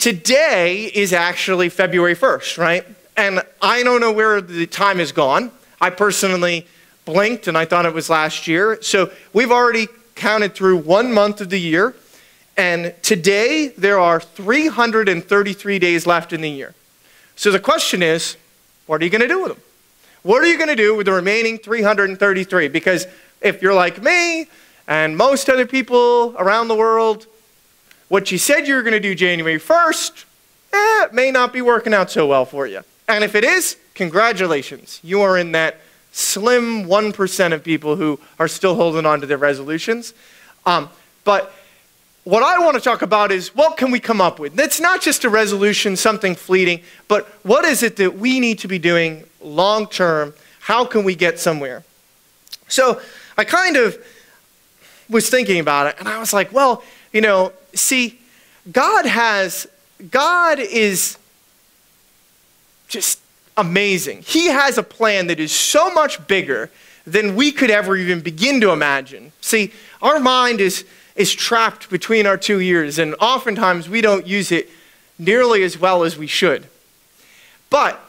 today is actually February 1st, right? And I don't know where the time has gone. I personally blinked and I thought it was last year. So we've already counted through 1 month of the year. And today there are 333 days left in the year. So the question is, what are you going to do with them? What are you going to do with the remaining 333? Because if you're like me and most other people around the world, what you said you were going to do January 1st, it may not be working out so well for you. And if it is, congratulations. You are in that slim 1% of people who are still holding on to their resolutions. But what I want to talk about is what can we come up with? It's not just a resolution, something fleeting, but what is it that we need to be doing long term? How can we get somewhere? So I kind of was thinking about it, and I was like, well, you know, see, God is just amazing. He has a plan that is so much bigger than we could ever even begin to imagine. See, our mind is trapped between our two ears, and oftentimes we don't use it nearly as well as we should. But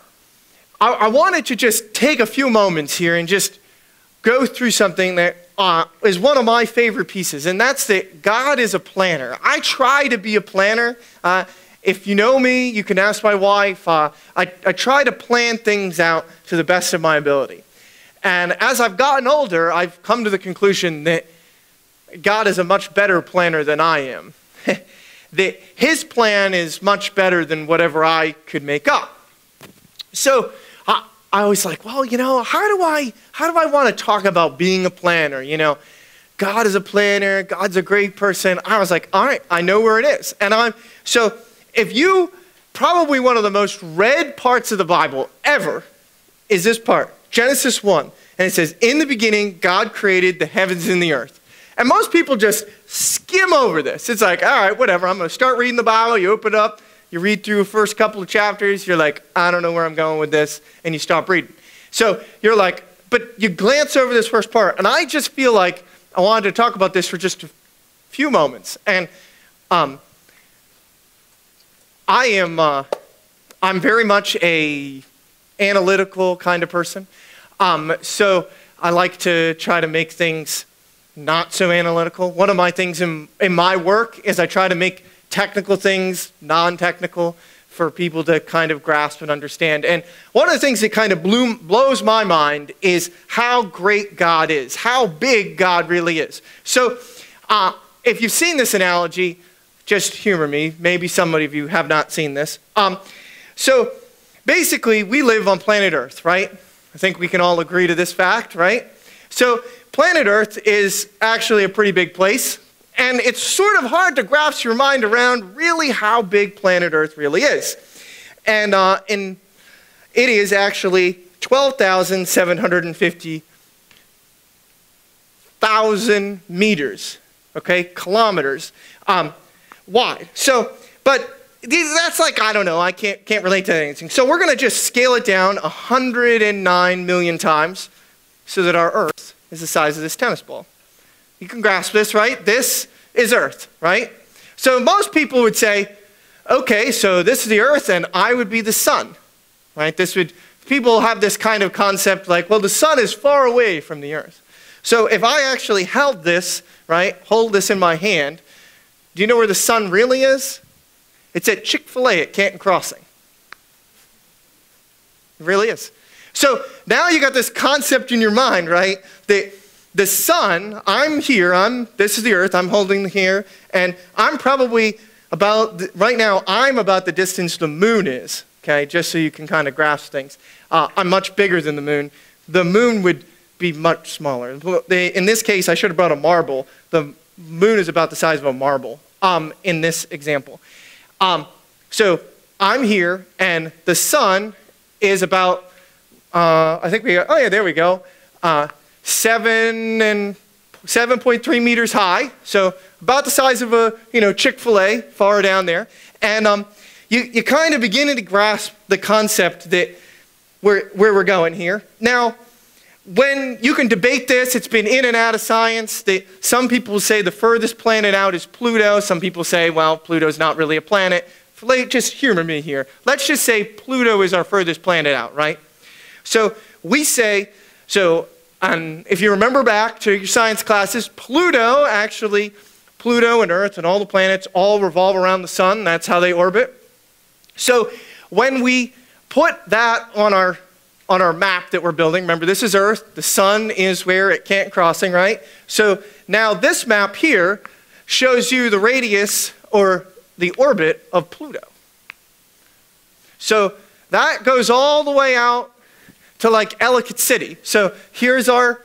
I wanted to just take a few moments here and just go through something that is one of my favorite pieces, and that's that God is a planner. I try to be a planner. If you know me, you can ask my wife. I try to plan things out to the best of my ability. And as I've gotten older, I've come to the conclusion that God is a much better planner than I am. That his plan is much better than whatever I could make up. So I was like, well, you know, how do I want to talk about being a planner? You know, God is a planner. God's a great person. I was like, all right, I know where it is. And so if you, probably one of the most read parts of the Bible ever is this part, Genesis 1. And it says, in the beginning, God created the heavens and the earth. And most people just skim over this. It's like, all right, whatever. I'm going to start reading the Bible. You open it up. You read through the first couple of chapters. You're like, I don't know where I'm going with this. And you stop reading. So you're like, but you glance over this first part. And I just feel like I wanted to talk about this for just a few moments. And I'm very much a analytical kind of person. So I like to try to make things not so analytical. One of my things in my work is I try to make technical things non-technical for people to kind of grasp and understand. And one of the things that kind of blows my mind is how great God is, how big God really is. So if you've seen this analogy, just humor me. Maybe some of you have not seen this. So basically, we live on planet Earth, right? I think we can all agree to this fact, right? So planet Earth is actually a pretty big place. And it's sort of hard to grasp your mind around really how big planet Earth really is. And it is actually 12,750,000 meters, okay, kilometers wide. So, but that's like, I don't know, I can't relate to anything. So we're going to just scale it down 109 million times so that our Earth is the size of this tennis ball. You can grasp this, right? This is Earth, right? So most people would say, okay, so this is the Earth and I would be the sun, right? People have this kind of concept like, well, the sun is far away from the Earth. So if I actually held this, right, hold this in my hand, do you know where the sun really is? It's at Chick-fil-A at Canton Crossing. It really is. So now you got this concept in your mind, right? The sun, I'm here, this is the Earth, I'm holding here, and I'm probably right now, I'm about the distance the moon is, okay, just so you can kind of grasp things. I'm much bigger than the moon. The moon would be much smaller. In this case, I should have brought a marble. The moon is about the size of a marble in this example. So I'm here, and the sun is about, I think oh yeah, there we go. 7.3 meters high, so about the size of a Chick-fil-A, far down there. And you kind of beginning to grasp the concept that where we're going here. Now, when you can debate this, it's been in and out of science. Some people say the furthest planet out is Pluto. Some people say, well, Pluto's not really a planet. just humor me here. Let's just say Pluto is our furthest planet out, right? So we say, if you remember back to your science classes, Pluto and Earth and all the planets all revolve around the sun. That's how they orbit. So when we put that on our map that we're building, remember this is Earth, the sun is where it can't crossing, right? So now this map here shows you the radius or the orbit of Pluto. So that goes all the way out to like Ellicott City. So here's our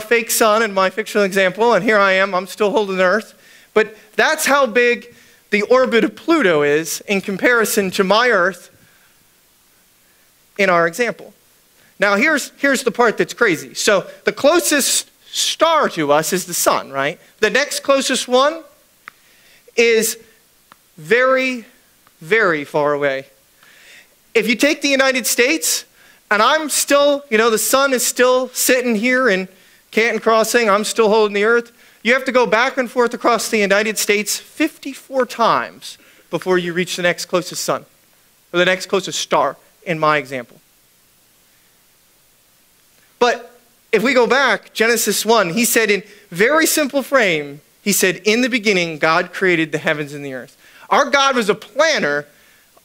fake sun in my fictional example, and here I am, I'm still holding Earth. But that's how big the orbit of Pluto is in comparison to my Earth in our example. Now here's the part that's crazy. So the closest star to us is the sun, right? The next closest one is very, very far away. If you take the United States, and I'm still, the sun is still sitting here in Canton Crossing, I'm still holding the Earth, you have to go back and forth across the United States 54 times before you reach the next closest sun, or the next closest star in my example. But if we go back, Genesis 1, he said in very simple frame, he said, in the beginning, God created the heavens and the earth. Our God was a planner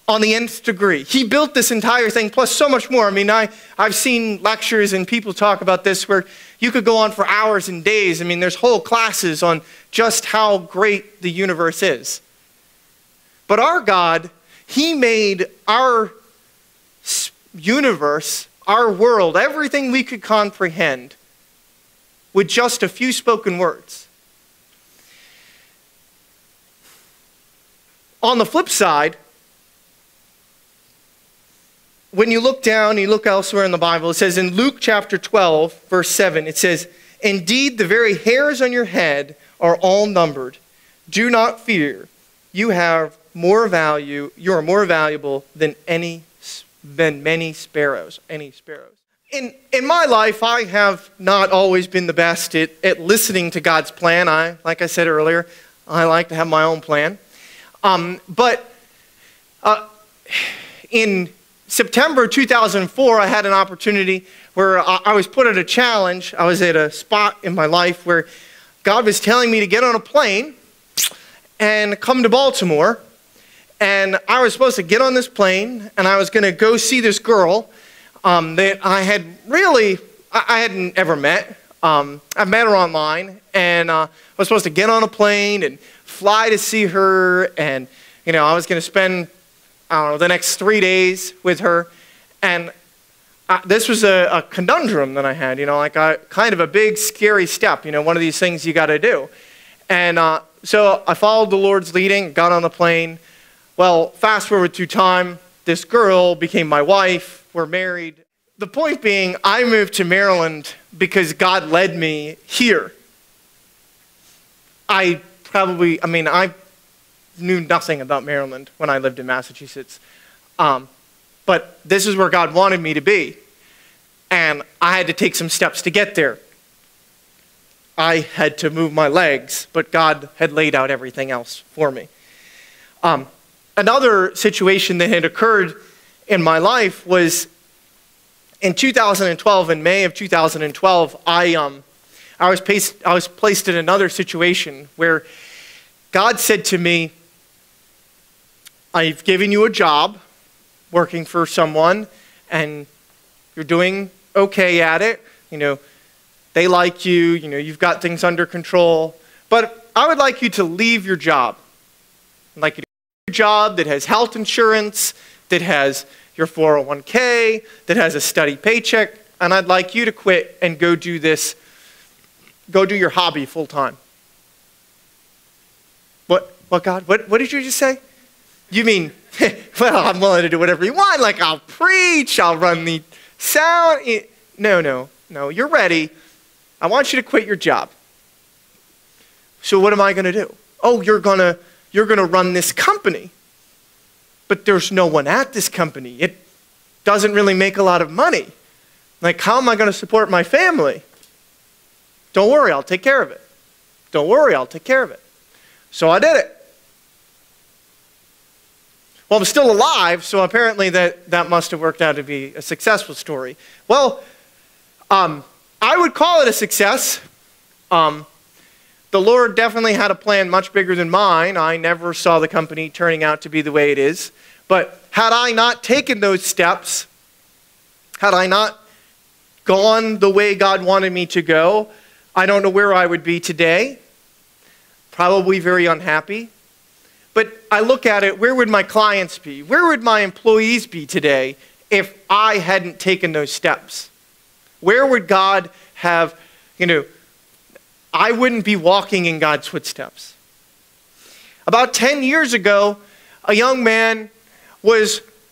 on the nth degree. He built this entire thing, plus so much more. I mean, I've seen lectures and people talk about this where you could go on for hours and days. I mean, there's whole classes on just how great the universe is. But our God, he made our universe, our world, everything we could comprehend with just a few spoken words. On the flip side, when you look down, you look elsewhere in the Bible, it says in Luke chapter 12, verse 7, it says, indeed, the very hairs on your head are all numbered. Do not fear. You are more valuable than many sparrows. In my life, I have not always been the best at listening to God's plan. Like I said earlier, I like to have my own plan. In September 2004, I had an opportunity where I was put at a challenge. I was at a spot in my life where God was telling me to get on a plane and come to Baltimore. And I was supposed to get on this plane, and I was going to go see this girl that I hadn't ever met. I met her online, and I was supposed to get on a plane and fly to see her, and I was going to spend, the next 3 days with her. And this was a conundrum that I had, kind of a big, scary step, one of these things you got to do. And so I followed the Lord's leading, got on the plane. Well, fast forward through time, this girl became my wife, we're married. The point being, I moved to Maryland because God led me here. I knew nothing about Maryland when I lived in Massachusetts. But this is where God wanted me to be. And I had to take some steps to get there. I had to move my legs, but God had laid out everything else for me. Another situation that had occurred in my life was in 2012, in May of 2012, I was placed in another situation where God said to me, I've given you a job working for someone, and you're doing okay at it. They like you, you've got things under control. But I would like you to leave your job. I'd like you to leave your job that has health insurance, that has your 401k, that has a steady paycheck, and I'd like you to quit and go do your hobby full time. What, God? What did you just say? You mean, well, I'm willing to do whatever you want, like I'll preach, I'll run the sound. No, you're ready. I want you to quit your job. So what am I going to do? Oh, you're going to run this company. But there's no one at this company. It doesn't really make a lot of money. Like, how am I going to support my family? Don't worry, I'll take care of it. Don't worry, I'll take care of it. So I did it. Well, I'm still alive, so apparently that must have worked out to be a successful story. Well, I would call it a success. The Lord definitely had a plan much bigger than mine. I never saw the company turning out to be the way it is. But had I not taken those steps, had I not gone the way God wanted me to go, I don't know where I would be today. Probably very unhappy. But I look at it, where would my clients be? Where would my employees be today if I hadn't taken those steps? Where would God have, I wouldn't be walking in God's footsteps. About 10 years ago, a young man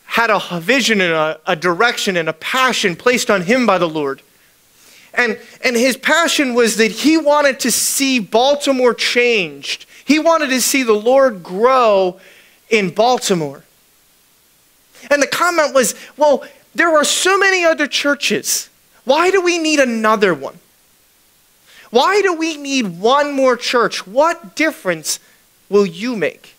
had a vision and a direction and a passion placed on him by the Lord. And his passion was that he wanted to see Baltimore changed. He wanted to see the Lord grow in Baltimore. And the comment was, well, there are so many other churches. Why do we need another one? Why do we need one more church? What difference will you make?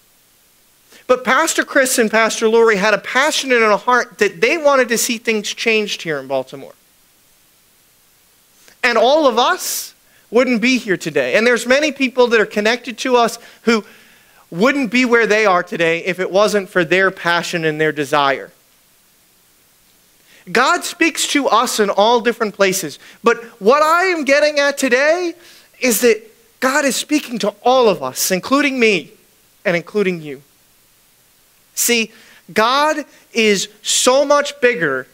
But Pastor Chris and Pastor Lori had a passion and a heart that they wanted to see things changed here in Baltimore. And all of us wouldn't be here today. And there's many people that are connected to us who wouldn't be where they are today if it wasn't for their passion and their desire. God speaks to us in all different places. But what I am getting at today is that God is speaking to all of us, including me and including you. See, God is so much bigger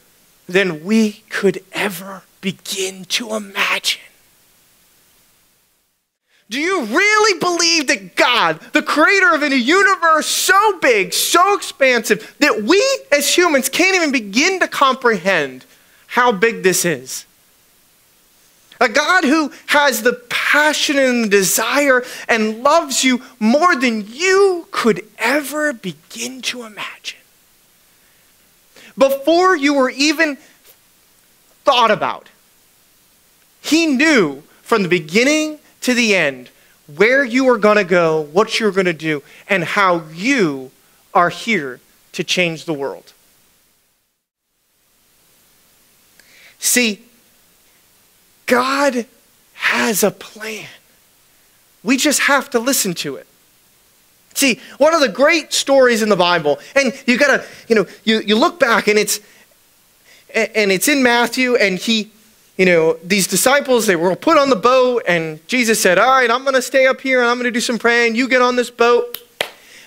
than we could ever begin to imagine. Do you really believe that God, the creator of a universe so big, so expansive, that we as humans can't even begin to comprehend how big this is? A God who has the passion and the desire and loves you more than you could ever begin to imagine. Before you were even thought about, he knew from the beginning to the end where you were going to go, what you were going to do, and how you are here to change the world. See, God has a plan. We just have to listen to it. See, one of the great stories in the Bible, and you gotta, you look back and it's in Matthew, and these disciples, they were put on the boat, and Jesus said, all right, I'm going to stay up here, and I'm going to do some praying. You get on this boat.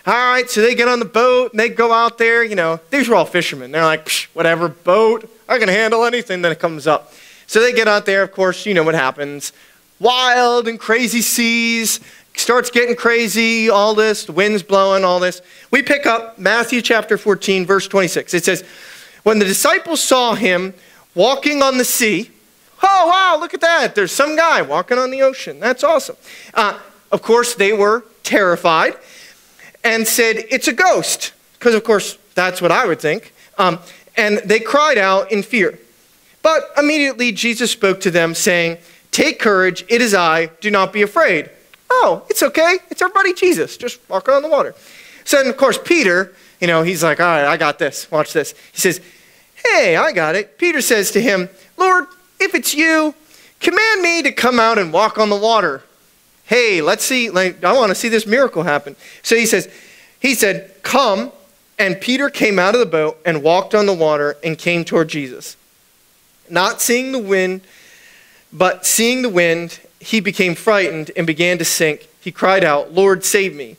All right, so they get on the boat, and they go out there. These were all fishermen. They're like, whatever, boat. I can handle anything that comes up. So they get out there, of course, you know what happens. Wild and crazy seas, starts getting crazy, all this, the wind's blowing, all this. We pick up Matthew chapter 14, verse 26. It says, when the disciples saw him walking on the sea, oh, wow, look at that. There's some guy walking on the ocean. That's awesome. Of course, they were terrified and said, it's a ghost. Because, of course, that's what I would think. And they cried out in fear. But immediately Jesus spoke to them, saying, take courage, it is I, do not be afraid. Oh, it's okay. It's our buddy Jesus, just walking on the water. So, and of course, Peter, he's like, all right, I got this. Watch this. He says, hey, I got it. Peter says to him, Lord, if it's you, command me to come out and walk on the water. Hey, let's see. I want to see this miracle happen. So he said, come. And Peter came out of the boat and walked on the water and came toward Jesus. Not seeing the wind, but seeing the wind, he became frightened and began to sink. He cried out, Lord, save me.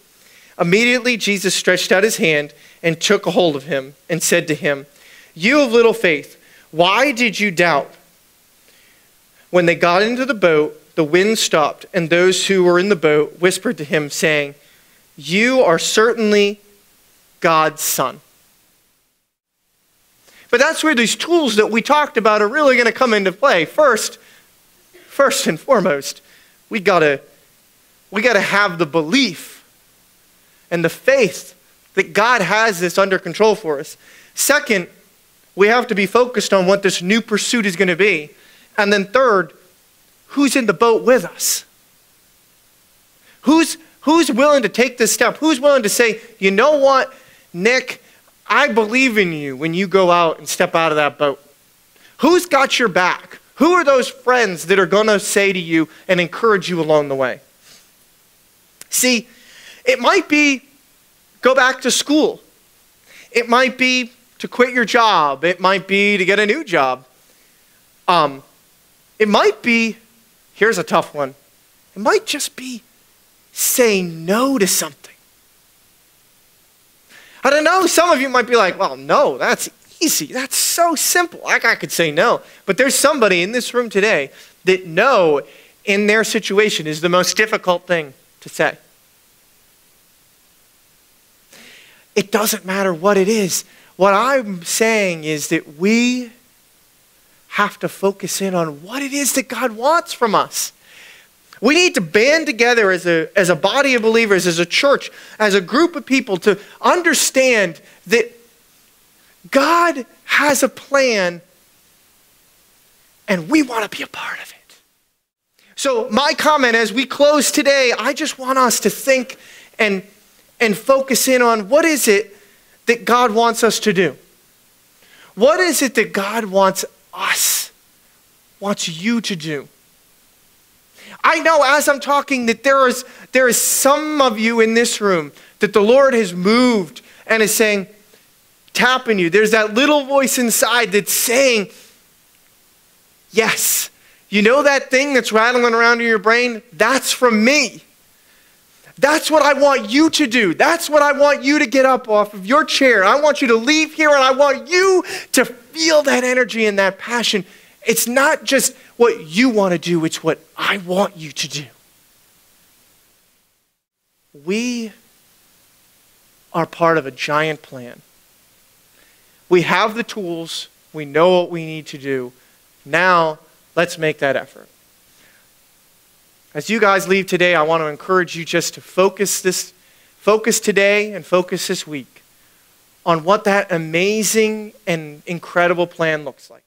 Immediately Jesus stretched out his hand and took a hold of him and said to him, you of little faith, why did you doubt? When they got into the boat, the wind stopped, and those who were in the boat whispered to him, saying, you are certainly God's son. But that's where these tools that we talked about are really going to come into play. First and foremost, we gotta have the belief and the faith that God has this under control for us. Second, we have to be focused on what this new pursuit is going to be. And then third, who's in the boat with us? Who's willing to take this step? Who's willing to say, you know what, Nick, I believe in you when you go out and step out of that boat? Who's got your back? Who are those friends that are going to say to you and encourage you along the way? See, it might be go back to school. It might be to quit your job. It might be to get a new job. It might be, here's a tough one, it might just be saying no to something. I don't know, some of you might be like, well, no, that's easy. That's so simple. I could say no. But there's somebody in this room today that no in their situation is the most difficult thing to say. It doesn't matter what it is. What I'm saying is that we have to focus in on what it is that God wants from us. We need to band together as a body of believers, as a church, as a group of people to understand that God has a plan and we want to be a part of it. So my comment as we close today, I just want us to think and focus in on what is it that God wants us to do? What is it that God wants you to do? I know as I'm talking that there is some of you in this room that the Lord has moved and is saying, tapping you. There's that little voice inside that's saying, yes. You know that thing that's rattling around in your brain? That's from me. That's what I want you to do. That's what I want you to get up off of your chair. I want you to leave here and I want you to feel that energy and that passion. It's not just what you want to do, it's what I want you to do. We are part of a giant plan. We have the tools. We know what we need to do. Now, let's make that effort. As you guys leave today, I want to encourage you just to focus today and focus this week on what that amazing and incredible plan looks like.